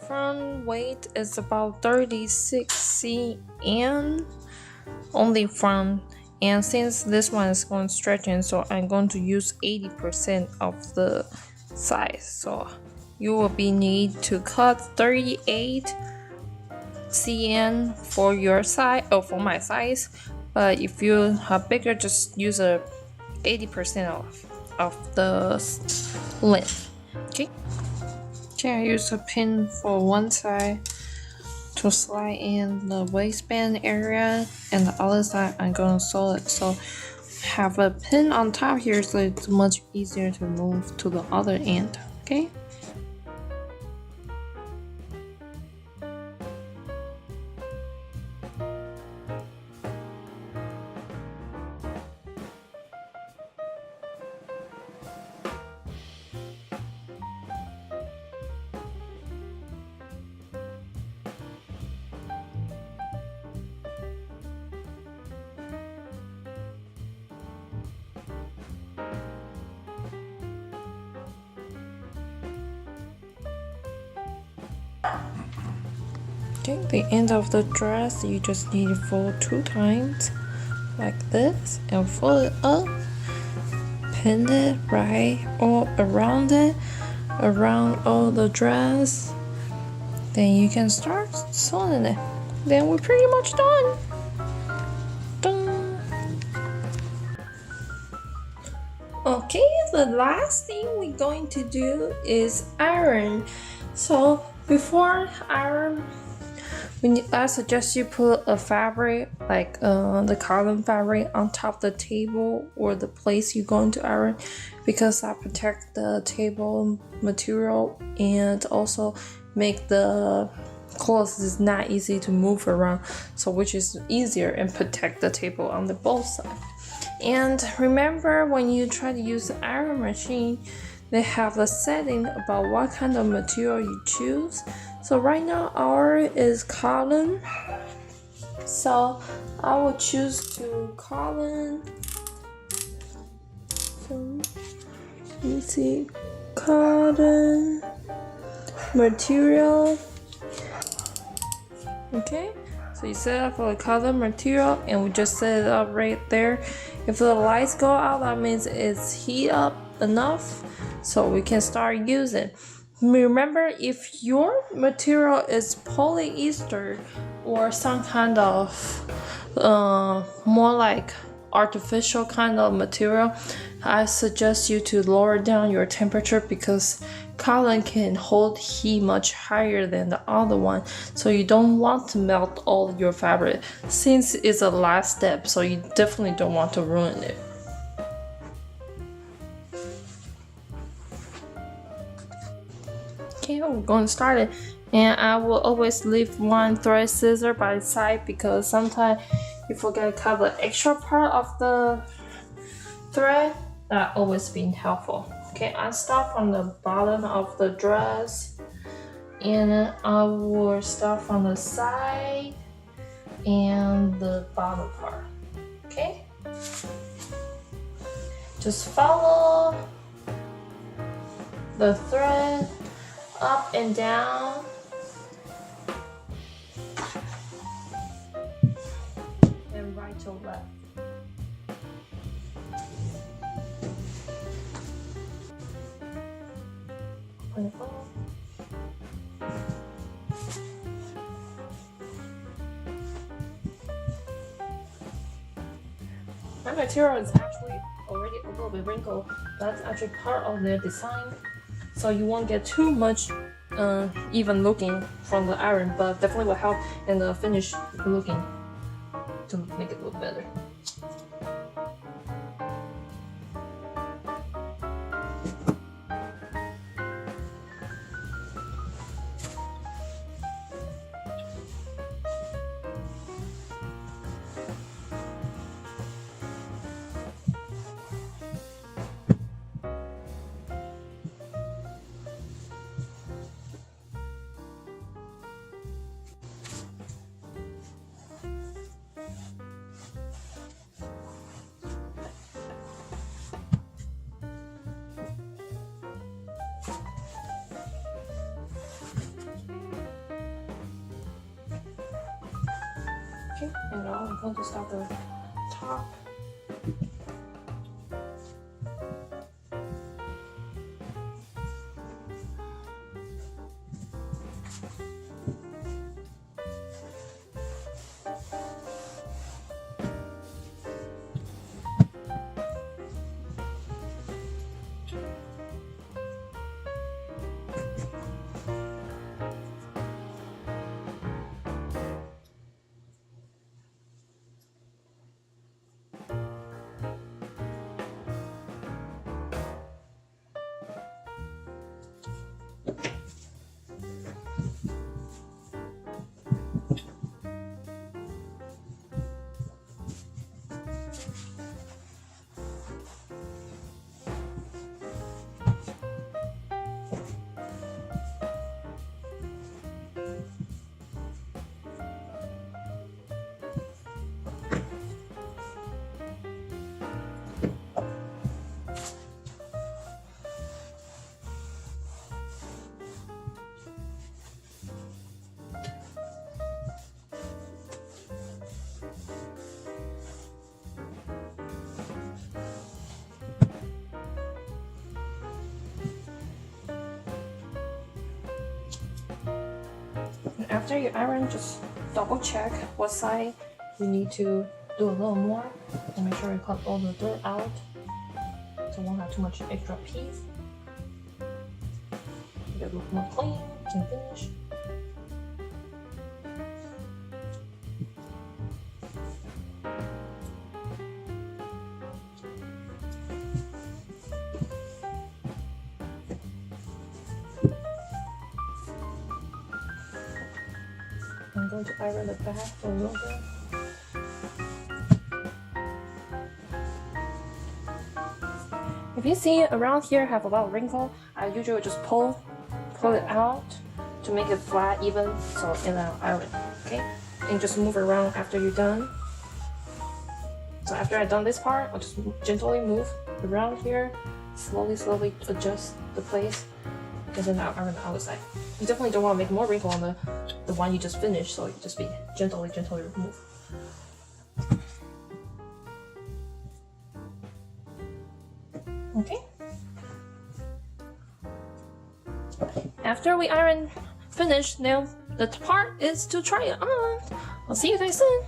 front weight is about 36 cm only front, and since this one is going stretching, so I'm going to use 80% of the size. So you will be need to cut 38 cm for your size or for my size, but if you have bigger, just use a 80% of the length. Okay, I use a pin for one side to slide in the waistband area, and the other side I'm going to sew it. So have a pin on top here, so it's much easier to move to the other end. Okay. Okay, the end of the dress, you just need to fold 2 times like this and fold it up, pin it right all around it, around all the dress. Then you can start sewing it. Then we're pretty much done. Done. Okay, the last thing we're going to do is iron. So before iron, I suggest you put a fabric like the cotton fabric on top of the table or the place you're going to iron, because that protects the table material and also make the clothes is not easy to move around, so which is easier and protect the table on the both sides. And remember, when you try to use the iron machine, they have a setting about what kind of material you choose. So right now ours is cotton, so I will choose to cotton. So you see cotton material. Okay, so you set up for the cotton material, and we just set it up right there. If the lights go out, that means it's heat up enough, so we can start using. Remember, if your material is polyester or some kind of more like artificial kind of material, I suggest you to lower down your temperature, because cotton can hold heat much higher than the other one, so you don't want to melt all your fabric, since it's the last step, so you definitely don't want to ruin it. Okay, we're going to start it, and I will always leave one thread scissor by the side, because sometimes you forget to cut the extra part of the thread. That always been helpful. Okay, I start from the bottom of the dress, and I will start from the side and the bottom part. Okay, just follow the thread up and down, and right to left. My material is actually already a little bit wrinkled. That's actually part of their design, so you won't get too much even looking from the iron, but definitely will help in the finish looking to make it look better. And now I'm going to start the top. After you iron, just double check what side you need to do a little more and make sure you cut all the dirt out so it won't have too much extra piece. Make it look more clean and finished. I'm going to iron the back for a little bit. If you see around here have a lot of wrinkle, I usually just pull it out to make it flat, even, so and then I'll iron. Okay, and just move around after you're done. So after I've done this part, I'll just gently move around here, slowly adjust the place, and then I'll iron the outside. You definitely don't want to make more wrinkle on the one you just finished, so you just be gently remove. Okay. After we iron finished, now the part is to try it on. I'll see you guys soon.